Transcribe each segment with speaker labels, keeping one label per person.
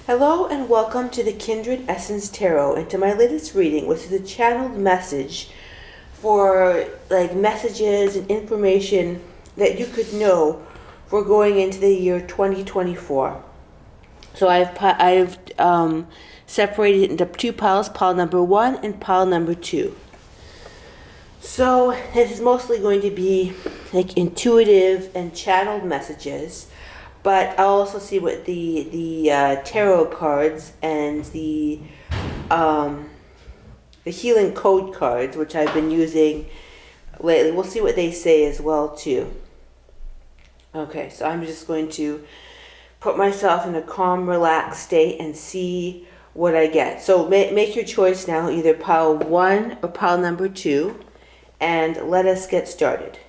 Speaker 1: Hello and welcome to the Kindred Essence Tarot and to my latest reading, which is a channeled message for messages and information that you could know for going into the year 2024. So I've separated it into two piles, pile number 1 and pile number 2. So this is mostly going to be intuitive and channeled messages. But I'll also see what the tarot cards and the healing code cards, which I've been using lately, we'll see what they say as well too. Okay, so I'm just going to put myself in a calm, relaxed state and see what I get. So make your choice now, either pile 1 or pile number 2, and let us get started.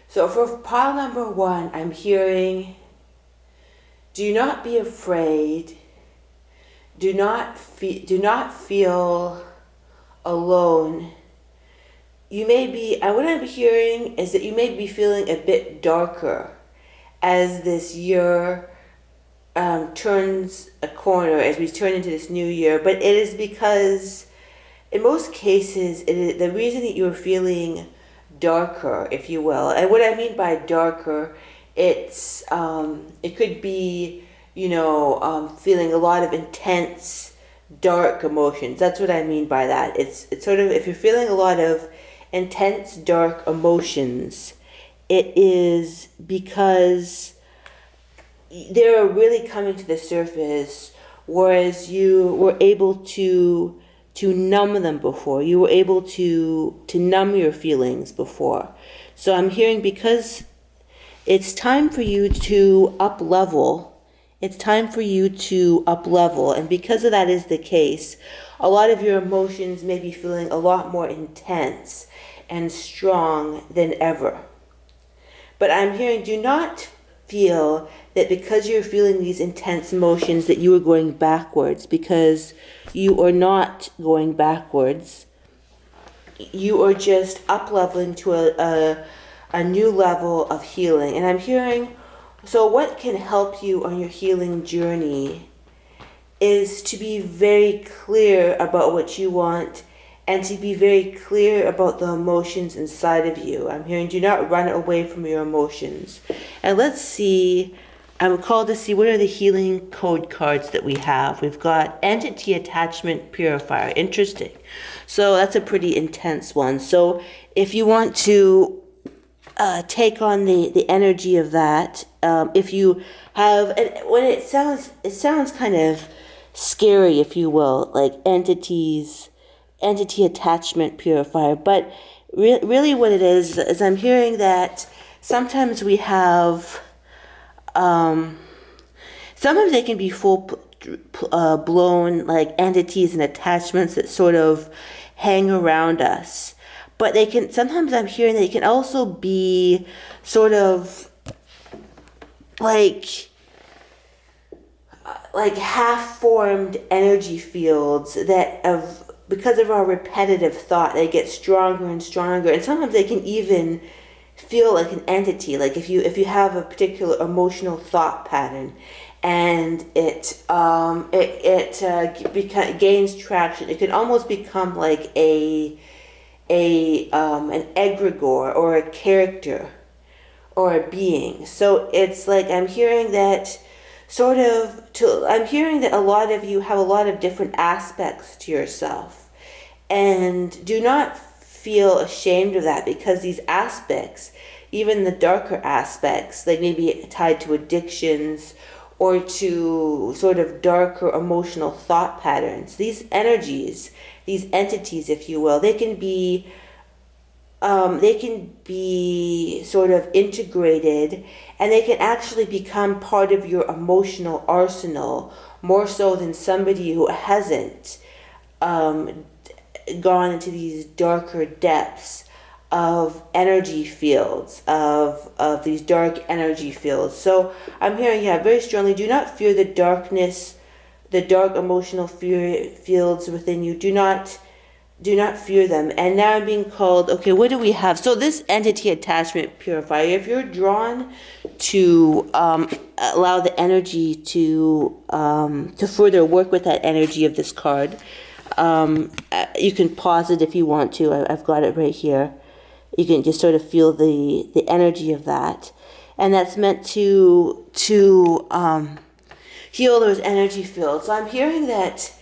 Speaker 1: So for pile number 1, I'm hearing, do not be afraid. Do not feel alone. You may be, what I'm hearing is that you may be feeling a bit darker as this year turns a corner, as we turn into this new year. But it is because, in most cases, the reason that you're feeling darker, if you will. And what I mean by darker, it could be, feeling a lot of intense, dark emotions. That's what I mean by that. It's sort of, if you're feeling a lot of intense, dark emotions, it is because they're really coming to the surface, whereas you were able to numb them before. You were able to numb your feelings before. So I'm hearing, because it's time for you to up level. It's time for you to up level. And because of that is the case, a lot of your emotions may be feeling a lot more intense and strong than ever. But I'm hearing, do not feel that because you're feeling these intense emotions that you are going backwards, because you are not going backwards. You are just up-leveling to a new level of healing. And I'm hearing, so what can help you on your healing journey is to be very clear about what you want and to be very clear about the emotions inside of you. I'm hearing, do not run away from your emotions. And let's see, I'm called to see what are the healing code cards that we have. We've got Entity Attachment Purifier. Interesting. So that's a pretty intense one. So if you want to take on the energy of that, if you have, and when it sounds kind of scary, if you will, like Entity Attachment Purifier. But really what it is I'm hearing that sometimes we have, sometimes they can be full blown like entities and attachments that sort of hang around us. But they can, sometimes I'm hearing they can also be sort of like half-formed energy fields that because of our repetitive thought, they get stronger and stronger. And sometimes they can even feel like an entity. Like if you have a particular emotional thought pattern and it gains traction, it can almost become like an egregore or a character or a being. So it's like I'm hearing that I'm hearing that a lot of you have a lot of different aspects to yourself. And do not feel ashamed of that, because these aspects, even the darker aspects, like maybe tied to addictions or to sort of darker emotional thought patterns, these energies, these entities, if you will, they can be sort of integrated, and they can actually become part of your emotional arsenal more so than somebody who hasn't gone into these darker depths of energy fields, of these dark energy fields. So I'm hearing, very strongly, do not fear the darkness, the dark emotional fields within you. Do not Do not fear them. And now I'm being called, okay, what do we have? So this entity attachment purifier, if you're drawn to allow the energy to further work with that energy of this card, you can pause it if you want to. I've got it right here. You can just sort of feel the energy of that. And that's meant to heal those energy fields. So I'm hearing that...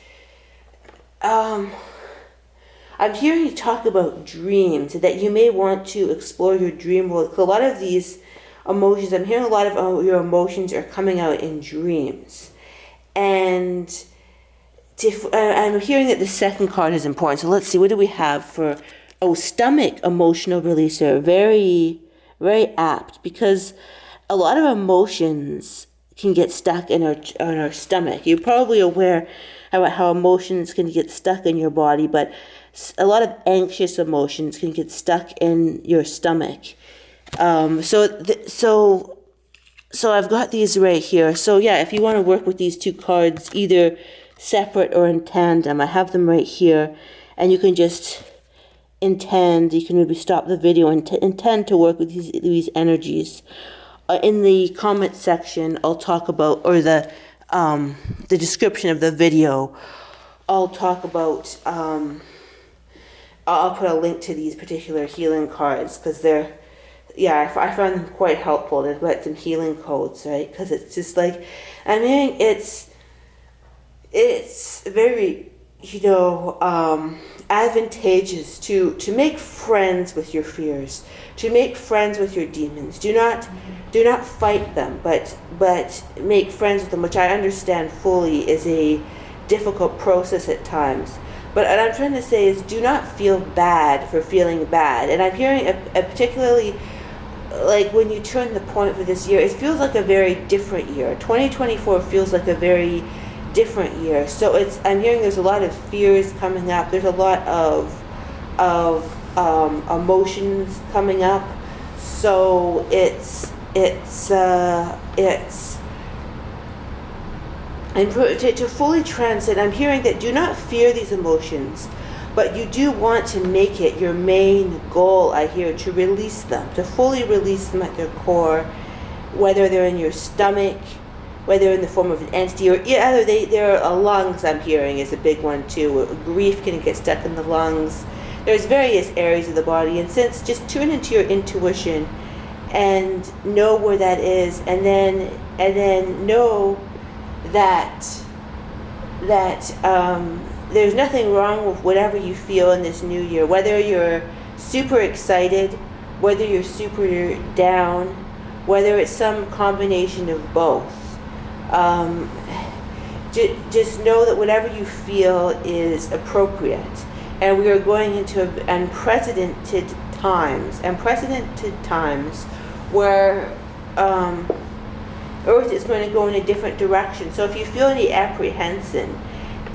Speaker 1: I'm hearing you talk about dreams, that you may want to explore your dream world. A lot of these emotions, I'm hearing a lot of your emotions are coming out in dreams. And I'm hearing that the second card is important. So let's see, what do we have for, stomach emotional releaser. Very, very apt, because a lot of emotions can get stuck in our stomach. You're probably aware about how emotions can get stuck in your body, but a lot of anxious emotions can get stuck in your stomach. So I've got these right here. So yeah, if you want to work with these two cards, either separate or in tandem, I have them right here, and you can just intend. You can maybe stop the video and intend to work with these energies. In the comment section, I'll talk about, or the description of the video, I'll talk about. I'll put a link to these particular healing cards, because they're, I found them quite helpful. They've got some healing codes, right? Because it's just like, I mean, it's very, advantageous to make friends with your fears, to make friends with your demons. Do not fight them, but make friends with them, which I understand fully is a difficult process at times. But what I'm trying to say is, do not feel bad for feeling bad. And I'm hearing a particularly, like when you turn the point for this year, it feels like a very different year. 2024 feels like a very different year. So I'm hearing there's a lot of fears coming up. There's a lot of emotions coming up. So it's and to fully transcend, I'm hearing that do not fear these emotions, but you do want to make it your main goal, I hear, to release them, to fully release them at their core, whether they're in your stomach, whether in the form of an entity, or there are lungs, I'm hearing, is a big one too. Grief can get stuck in the lungs. There's various areas of the body, and just tune into your intuition and know where that is, and then know that there's nothing wrong with whatever you feel in this new year, whether you're super excited, whether you're super down, whether it's some combination of both. Just know that whatever you feel is appropriate, and we are going into unprecedented times where Earth is going to go in a different direction. So if you feel any apprehension,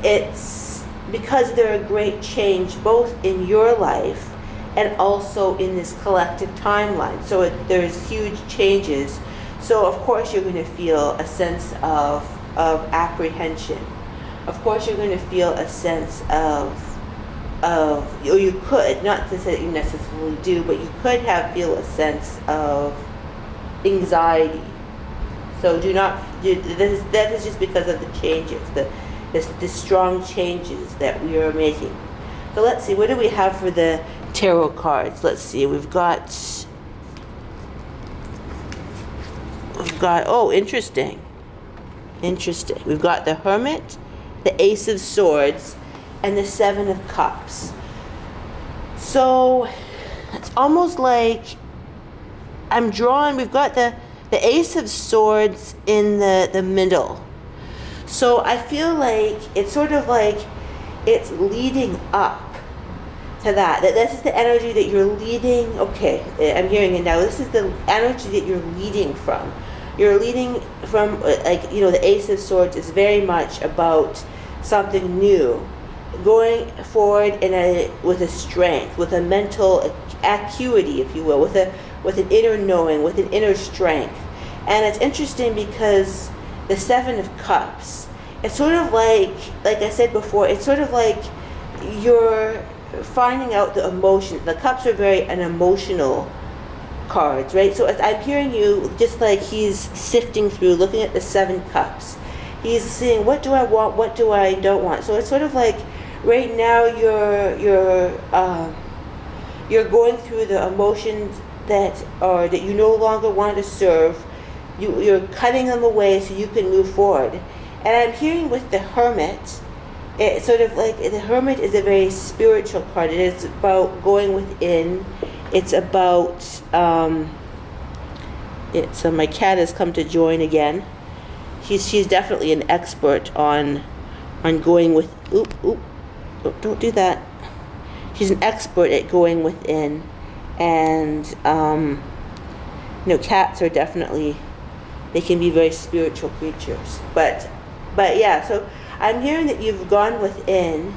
Speaker 1: it's because there are great change both in your life and also in this collective timeline. So there's huge changes. So of course you're going to feel a sense of apprehension. Of course you're going to feel a sense or you could, not to say that you necessarily do, but you could feel a sense of anxiety. So that is just because of the changes, the strong changes that we are making. So let's see, what do we have for the tarot cards? Let's see, we've got, interesting. We've got the Hermit, the Ace of Swords, and the Seven of Cups. So it's almost like we've got the Ace of Swords in the middle. So I feel like it's sort of like it's leading up to that. This is the energy that you're leading. Okay, I'm hearing it now. This is the energy that you're leading from. You're leading from, the Ace of Swords is very much about something new, going forward with a strength, with a mental acuity, if you will, with an inner knowing, with an inner strength. And it's interesting because the Seven of Cups, it's sort of like I said before, it's sort of like you're finding out the emotion. The cups are very an emotional cards, right? So as I'm hearing you, just like he's sifting through, looking at the 7 cups. He's seeing, what do I want, what do I don't want. So it's sort of like right now you're going through the emotions that you no longer want to serve. You're cutting them away so you can move forward. And I'm hearing with the Hermit, it's sort of like the Hermit is a very spiritual card. It is about going within. It's about my cat has come to join again. She's definitely an expert on going with don't do that. She's an expert at going within, and cats are definitely, they can be very spiritual creatures. But yeah, so I'm hearing that you've gone within,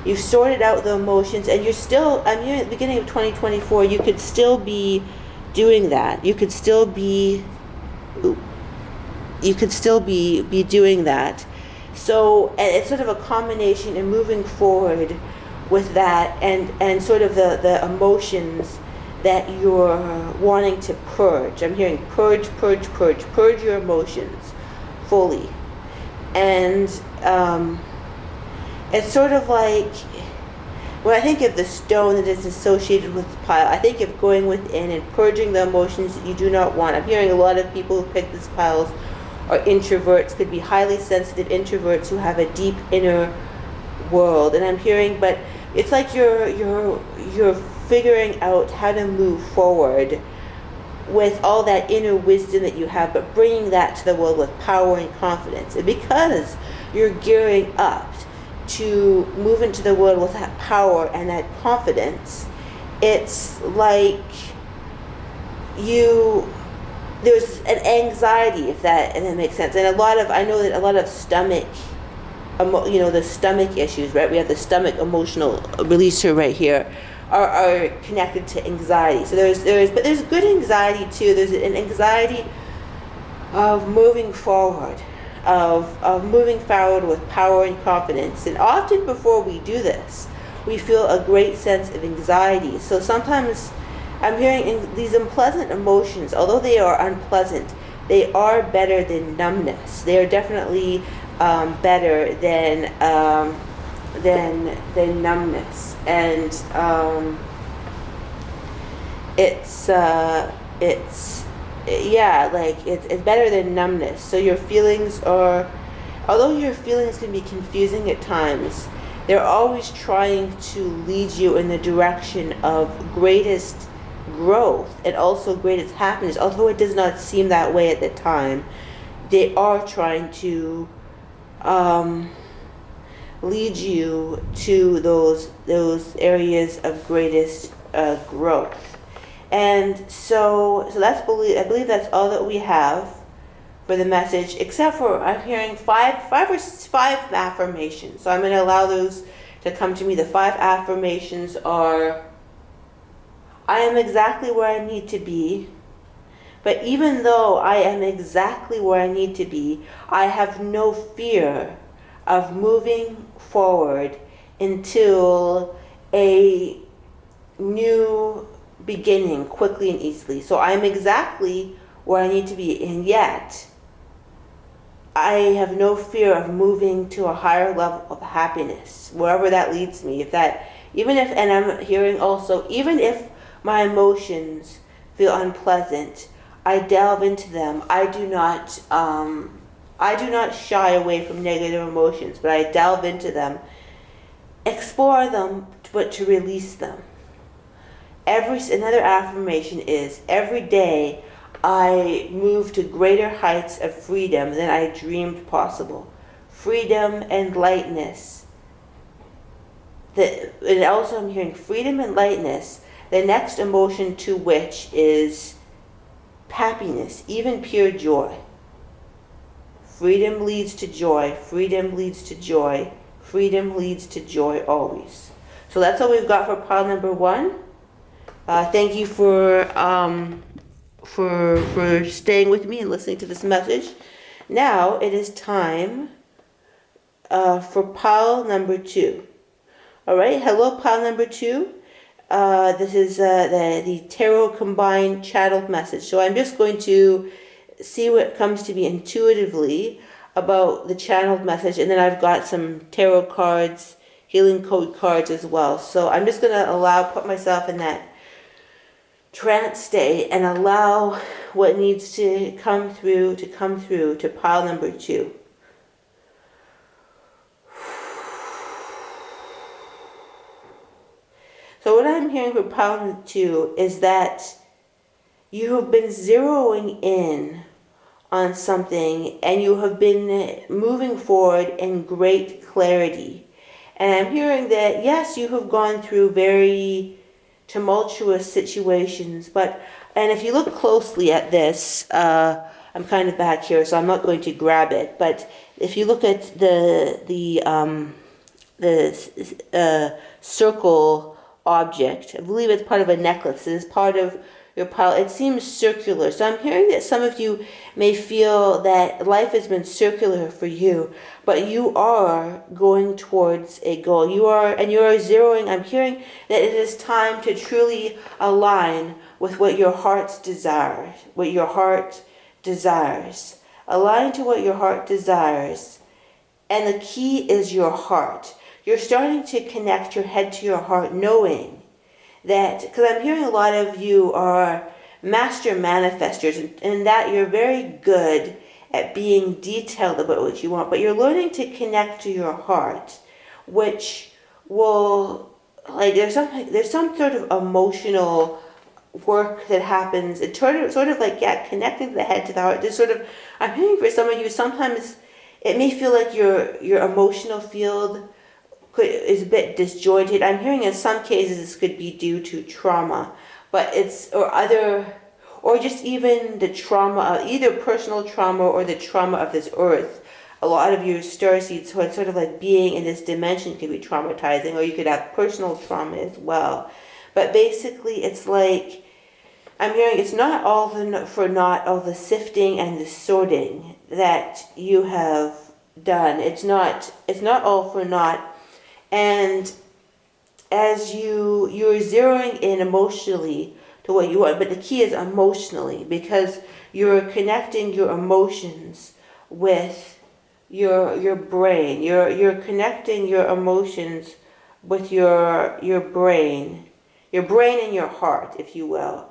Speaker 1: you've sorted out the emotions, and I'm hearing at the beginning of 2024, you could still be doing that. You could still be doing that. So it's sort of a combination and moving forward with that, and sort of the emotions that you're wanting to purge. I'm hearing purge your emotions fully. And it's sort of like, when I think of the stone that is associated with the pile, I think of going within and purging the emotions that you do not want. I'm hearing a lot of people who pick these piles are introverts, could be highly sensitive introverts who have a deep inner world. And I'm hearing, but it's like you're figuring out how to move forward with all that inner wisdom that you have, but bringing that to the world with power and confidence. And because you're gearing up to move into the world with that power and that confidence, it's like there's an anxiety, if that makes sense. And I know that a lot of stomach, the stomach issues, right? We have the stomach emotional releaser right here, are connected to anxiety. So there's good anxiety too. There's an anxiety of moving forward, of moving forward with power and confidence. And often before we do this, we feel a great sense of anxiety. So sometimes I'm hearing these unpleasant emotions, although they are unpleasant, they are better than numbness. They are definitely better than numbness. And it's better than numbness. So your feelings although your feelings can be confusing at times, they're always trying to lead you in the direction of greatest growth and also greatest happiness. Although it does not seem that way at the time, they are trying to lead you to those areas of greatest growth. And so I believe that's all that we have for the message, except for I'm hearing five affirmations. So I'm going to allow those to come to me. The 5 affirmations are: I am exactly where I need to be, but even though I am exactly where I need to be, I have no fear of moving forward until a new beginning quickly and easily. So I'm exactly where I need to be, and yet I have no fear of moving to a higher level of happiness, wherever that leads me. And I'm hearing also, even if my emotions feel unpleasant, I delve into them. I do not shy away from negative emotions, but I delve into them, explore them, but to release them. Another affirmation is: every day I move to greater heights of freedom than I dreamed possible. Freedom and lightness. And also I'm hearing freedom and lightness, the next emotion to which is happiness, even pure joy. Freedom leads to joy. Freedom leads to joy. Freedom leads to joy always. So that's all we've got for pile number 1. Thank you for staying with me and listening to this message. Now it is time for pile number 2. All right, hello, pile number 2. This is the tarot combined channeled message. So I'm just going to see what comes to me intuitively about the channeled message, and then I've got some tarot cards, healing code cards as well. So I'm just going to put myself in that trance state and allow what needs to come through to pile number 2. So what I'm hearing from pile number 2 is that you have been zeroing in on something and you have been moving forward in great clarity. And I'm hearing that, yes, you have gone through very tumultuous situations, and if you look closely at this, I'm kind of back here, so I'm not going to grab it, but if you look at the circle object, I believe it's part of a necklace, it is part of your pile. It seems circular. So I'm hearing that some of you may feel that life has been circular for you, but you are going towards a goal. You are zeroing. I'm hearing that it is time to truly align with what your heart's desires, what your heart desires. Align to what your heart desires. And the key is your heart. You're starting to connect your head to your heart, knowing that, because I'm hearing a lot of you are master manifestors, and that you're very good at being detailed about what you want, but you're learning to connect to your heart, which will, like, there's some sort of emotional work that happens. It's sort of like, yeah, connecting the head to the heart. There's sort of, I'm hearing for some of you, sometimes it may feel like your emotional field is a bit disjointed. I'm hearing in some cases this could be due to trauma, but or just even the trauma of either personal trauma or the trauma of this earth. A lot of you starseeds, so it's sort of like being in this dimension can be traumatizing, or you could have personal trauma as well. But basically, it's like, I'm hearing it's not all the sifting and the sorting that you have done. It's not all for naught. And as you're zeroing in emotionally to what you want, but the key is emotionally, because you're connecting your emotions with your brain. You're connecting your emotions with your brain and your heart, if you will,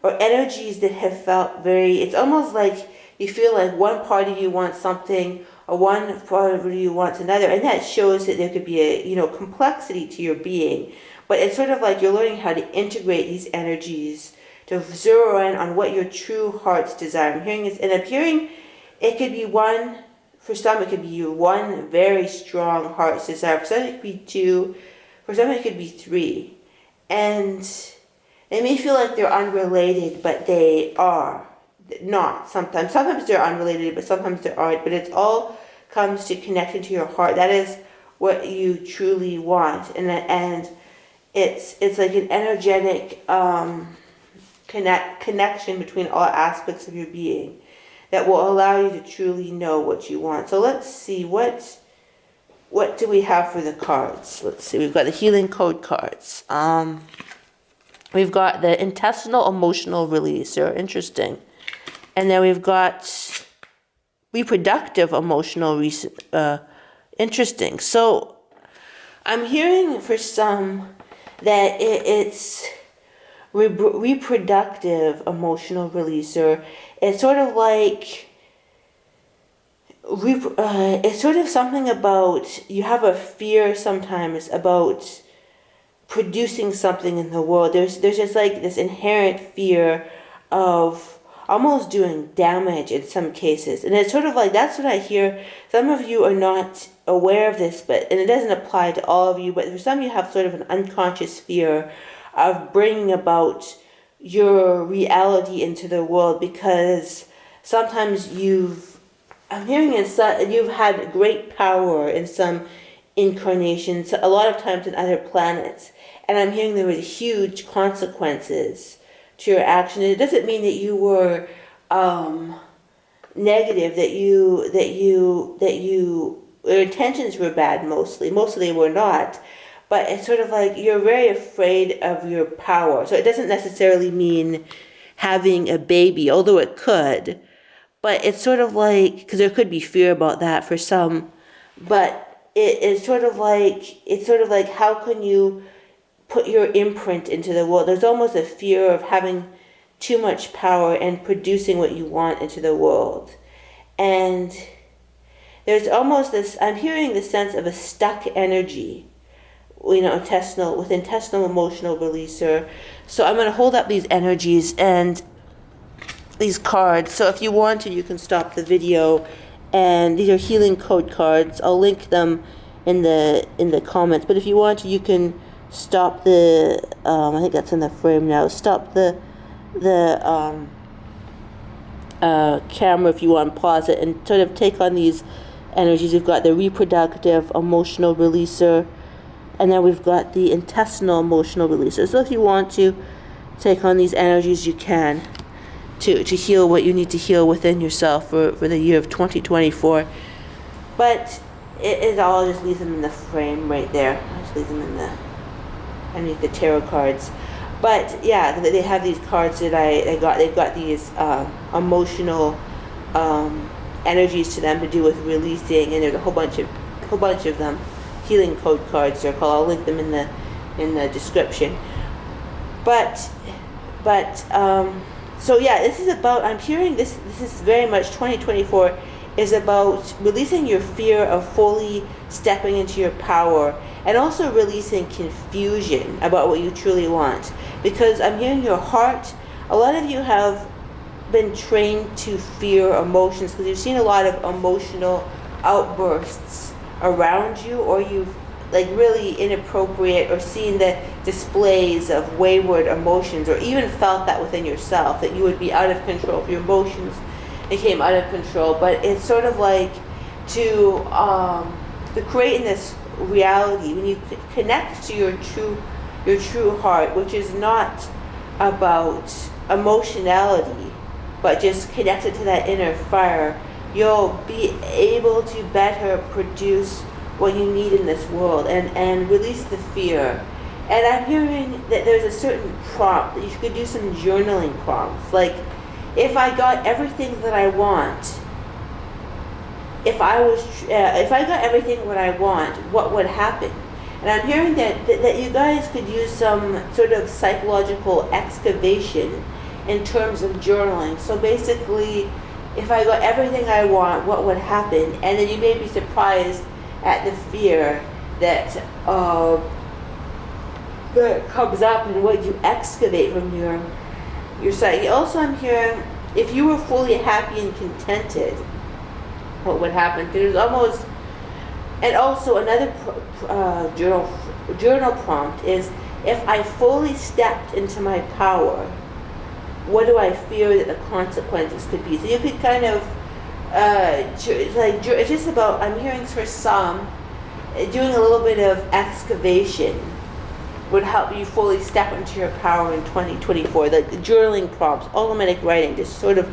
Speaker 1: or energies that have felt it's almost like you feel like one part of you wants something, or one part of you wants another, and that shows that there could be a complexity to your being. But it's sort of like you're learning how to integrate these energies to zero in on what your true heart's desire. I'm hearing it could be one. For some, it could be one very strong heart's desire. For some, it could be 2. For some, it could be 3. And they may feel like they're unrelated, but they are not. Sometimes they're unrelated, but sometimes they aren't. But it all comes to connecting to your heart. That is what you truly want, and it's like an energetic connection between all aspects of your being that will allow you to truly know what you want. So let's see, what do we have for the cards? Let's see, we've got the healing code cards. We've got the intestinal emotional releaser, interesting. And then we've got reproductive emotional interesting. So I'm hearing for some that it's reproductive emotional releaser. It's sort of like it's sort of something about, you have a fear sometimes about producing something in the world. There's just like this inherent fear of almost doing damage in some cases. And it's sort of like, that's what I hear. Some of you are not aware of this, and it doesn't apply to all of you, but for some you have sort of an unconscious fear of bringing about your reality into the world, because sometimes I'm hearing you've had great power in some incarnations, a lot of times in other planets, and I'm hearing there was huge consequences to your action. It doesn't mean that you were negative, that your intentions were bad. Mostly they were not, but it's sort of like you're very afraid of your power. So it doesn't necessarily mean having a baby, although it could. But it's sort of like, because there could be fear about that for some, but it's sort of like how can you put your imprint into the world? There's almost a fear of having too much power and producing what you want into the world. And there's almost this, I'm hearing the sense of a stuck energy, with intestinal emotional releaser. So I'm going to hold up these energies and these cards. So if you want to, you can stop the video. And these are healing code cards. I'll link them in the comments. But if you want to, you can stop the, I think that's in the frame now. Stop the camera if you want, pause it, and sort of take on these energies. We've got the reproductive emotional releaser, and then we've got the intestinal emotional releaser. So if you want to take on these energies, you can, to heal what you need to heal within yourself for the year of 2024. But I'll just leave them in the frame right there. I'll just leave them underneath the tarot cards. But yeah, they have these cards that I got. They've got these emotional energies to them to do with releasing, and there's a whole bunch of them. Healing code cards they're called. I'll link them in the description. But so yeah, this is about, I'm hearing this is very much 2024 is about releasing your fear of fully stepping into your power, and also releasing confusion about what you truly want. Because I'm hearing your heart, a lot of you have been trained to fear emotions because you've seen a lot of emotional outbursts around you, or you've like really inappropriate or seen the displays of wayward emotions, or even felt that within yourself, that you would be out of control if your emotions became out of control. But it's sort of like to create in this reality, when you connect to your true heart, which is not about emotionality, but just connected to that inner fire, you'll be able to better produce what you need in this world, and release the fear. And I'm hearing that there's a certain prompt that you could do, some journaling prompts, like, if I got everything that I want, if I got everything what I want, what would happen? And I'm hearing that you guys could use some sort of psychological excavation in terms of journaling. So basically, if I got everything I want, what would happen? And then you may be surprised at the fear that comes up and what you excavate from your psyche. Also, I'm hearing, if you were fully happy and contented, what would happen? Because there's almost, and also another journal prompt is, if I fully stepped into my power, what do I fear that the consequences could be? So you could kind of, it's just about, I'm hearing for some, doing a little bit of excavation would help you fully step into your power in 2024. The journaling prompts, automatic writing, just sort of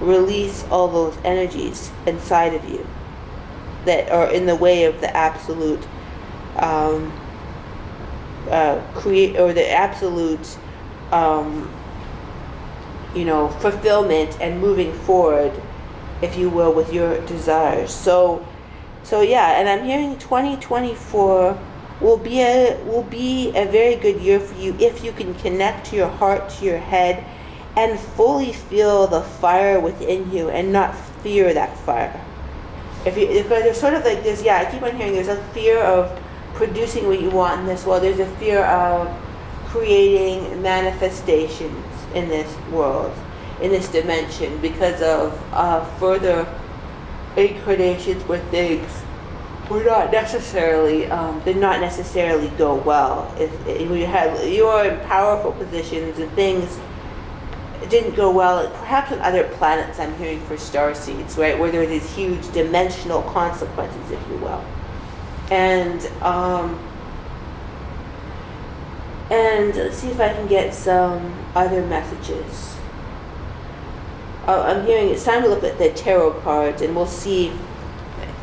Speaker 1: release all those energies inside of you that are in the way of the absolute fulfillment and moving forward, if you will, with your desires. So yeah, and I'm hearing 2024 will be a very good year for you if you can connect to your heart, to your head, and fully feel the fire within you and not fear that fire. If there's sort of like this, yeah, I keep on hearing there's a fear of producing what you want in this world. There's a fear of creating manifestations in this world, in this dimension, because of further incarnations where things were not necessarily did not necessarily go well. You are in powerful positions and things didn't go well, perhaps on other planets. I'm hearing for star seeds, right, where there are these huge dimensional consequences, if you will. And let's see if I can get some other messages. I'm hearing it's time to look at the tarot cards, and we'll see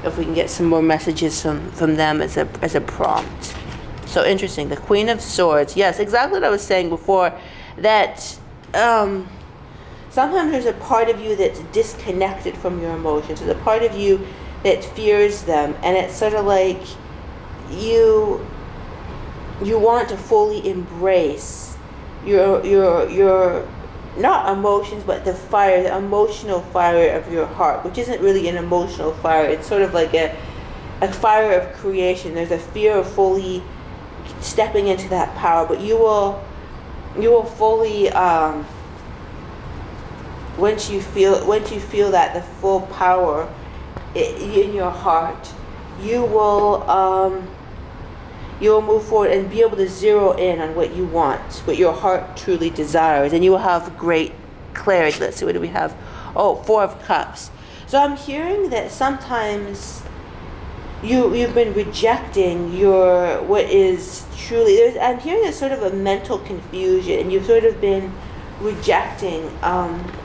Speaker 1: if we can get some more messages from them as a prompt. So interesting. The Queen of Swords. Yes, exactly what I was saying before. That sometimes there's a part of you that's disconnected from your emotions. There's a part of you that fears them, and it's sort of like you want to fully embrace your not emotions, but the fire, the emotional fire of your heart, which isn't really an emotional fire. It's sort of like a fire of creation. There's a fear of fully stepping into that power, but you will fully once you feel that the full power in your heart, you will move forward and be able to zero in on what you want, what your heart truly desires, and you will have great clarity. Let's see, what do we have? Oh, Four of Cups. So I'm hearing that sometimes you've been rejecting what is truly. I'm hearing a sort of a mental confusion, and you've sort of been rejecting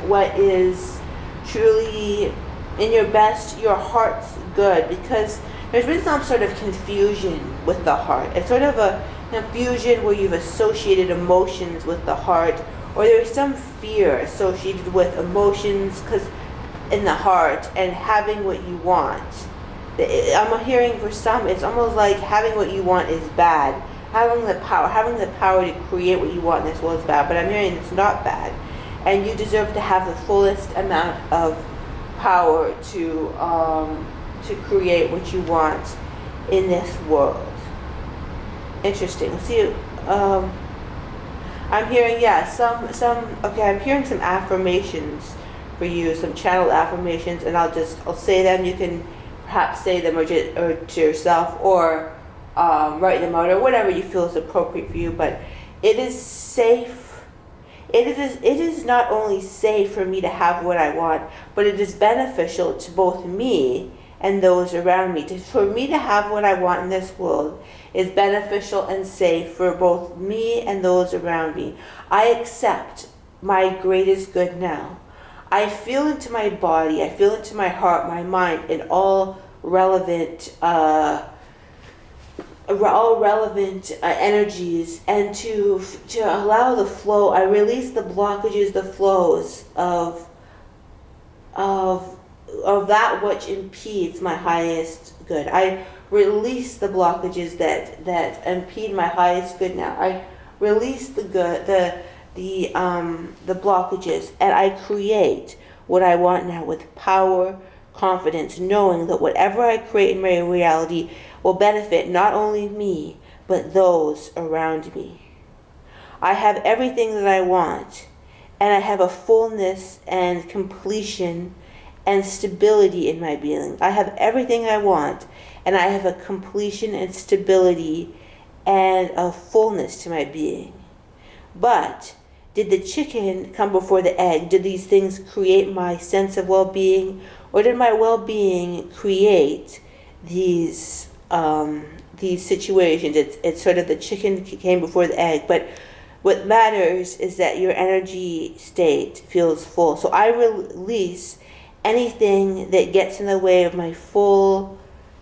Speaker 1: what is truly in your heart's good, because there's been some sort of confusion with the heart. It's sort of a confusion where you've associated emotions with the heart, or there's some fear associated with emotions in the heart and having what you want. I'm hearing for some, it's almost like having what you want is bad. Having the power to create what you want in this world is bad, but I'm hearing it's not bad. And you deserve to have the fullest amount of power to create what you want in this world. Interesting. See, I'm hearing, I'm hearing some affirmations for you, some channel affirmations, and I'll say them. You can perhaps say them or to yourself, or write them out, or whatever you feel is appropriate for you. But it is safe. It is not only safe for me to have what I want, but it is beneficial to both me and those around me. For me to have what I want in this world is beneficial and safe for both me and those around me. I accept my greatest good now. I feel into my body, I feel into my heart, my mind, and all relevant energies, and to allow the flow. I release the blockages, the flows of that which impedes my highest good. I release the blockages that impede my highest good now. I release the blockages, and I create what I want now with power, confidence, knowing that whatever I create in my reality will benefit not only me, but those around me. I have everything that I want, and I have a fullness and completion and stability in my being. I have everything I want, and I have a completion and stability and a fullness to my being. But did the chicken come before the egg? Did these things create my sense of well-being, or did my well-being create these situations? It's sort of the chicken came before the egg. But what matters is that your energy state feels full. So I release anything that gets in the way of my full,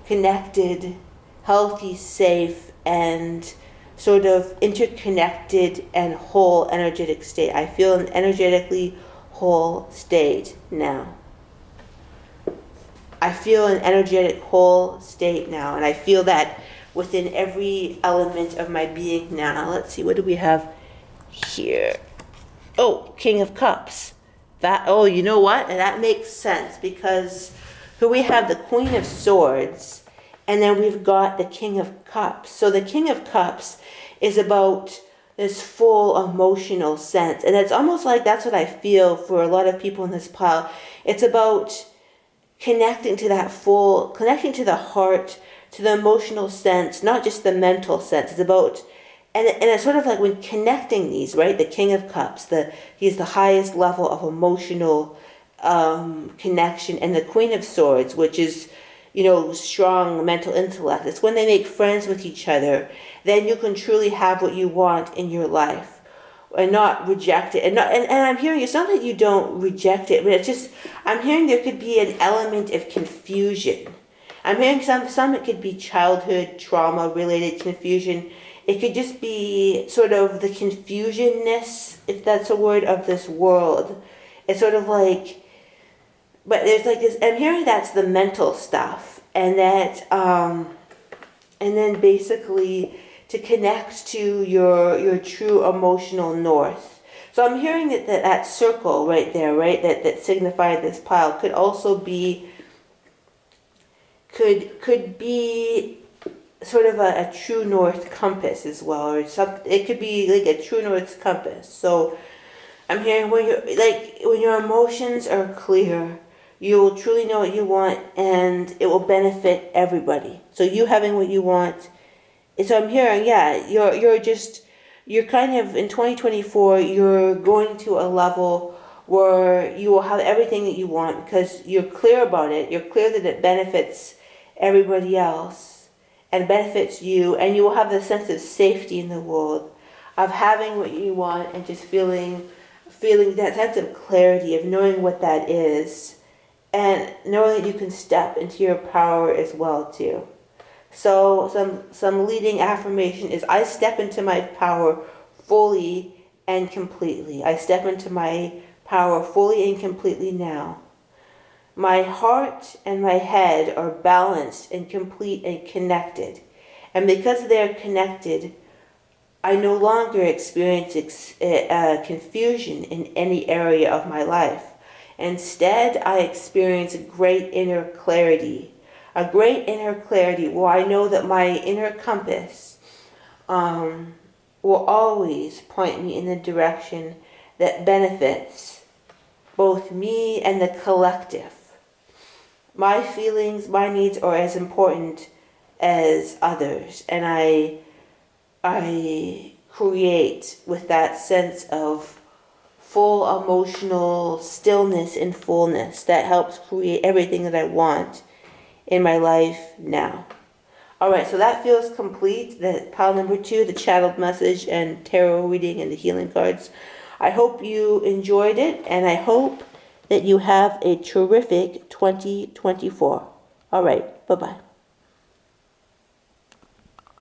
Speaker 1: connected, healthy, safe, and sort of interconnected and whole energetic state. I feel an energetically whole state now. I feel an energetic whole state now, and I feel that within every element of my being now. Let's see, what do we have here? Oh, King of Cups. You know what? And that makes sense, because here we have the Queen of Swords, and then we've got the King of Cups. So the King of Cups is about this full emotional sense, and it's almost like that's what I feel for a lot of people in this pile. It's about connecting to the heart, to the emotional sense, not just the mental sense. It's about, and it's sort of like when connecting these, right? The King of Cups, he's the highest level of emotional connection, and the Queen of Swords, which is, strong mental intellect. It's when they make friends with each other, then you can truly have what you want in your life, and not reject it. And I'm hearing, it's not that you don't reject it, but it's just, I'm hearing there could be an element of confusion. I'm hearing some it could be childhood trauma related confusion It could just be sort of the confusionness, if that's a word, of this world. It's sort of like, but there's like this, I'm hearing that's the mental stuff, and that, and then basically to connect to your true emotional north. So I'm hearing that circle right there, right, that signified this pile, could also be, could be sort of a true north compass as well, or something. It could be like a true north compass. So I'm hearing when your emotions are clear, you will truly know what you want, and it will benefit everybody. So you having what you want. So I'm hearing, yeah, you're kind of in 2024. You're going to a level where you will have everything that you want because you're clear about it. You're clear that it benefits everybody else and benefits you, and you will have the sense of safety in the world, of having what you want and just feeling that sense of clarity of knowing what that is, and knowing that you can step into your power as well too. So some leading affirmation is, I step into my power fully and completely. I step into my power fully and completely now. My heart and my head are balanced and complete and connected. And because they're connected, I no longer experience confusion in any area of my life. Instead, I experience a great inner clarity. A great inner clarity where I know that my inner compass will always point me in the direction that benefits both me and the collective. My feelings, my needs are as important as others, and I create with that sense of full emotional stillness and fullness that helps create everything that I want in my life now. All right, so that feels complete. The pile number 2, the channeled message and tarot reading and the healing cards. I hope you enjoyed it, and I hope that you have a terrific 2024. All right, bye-bye.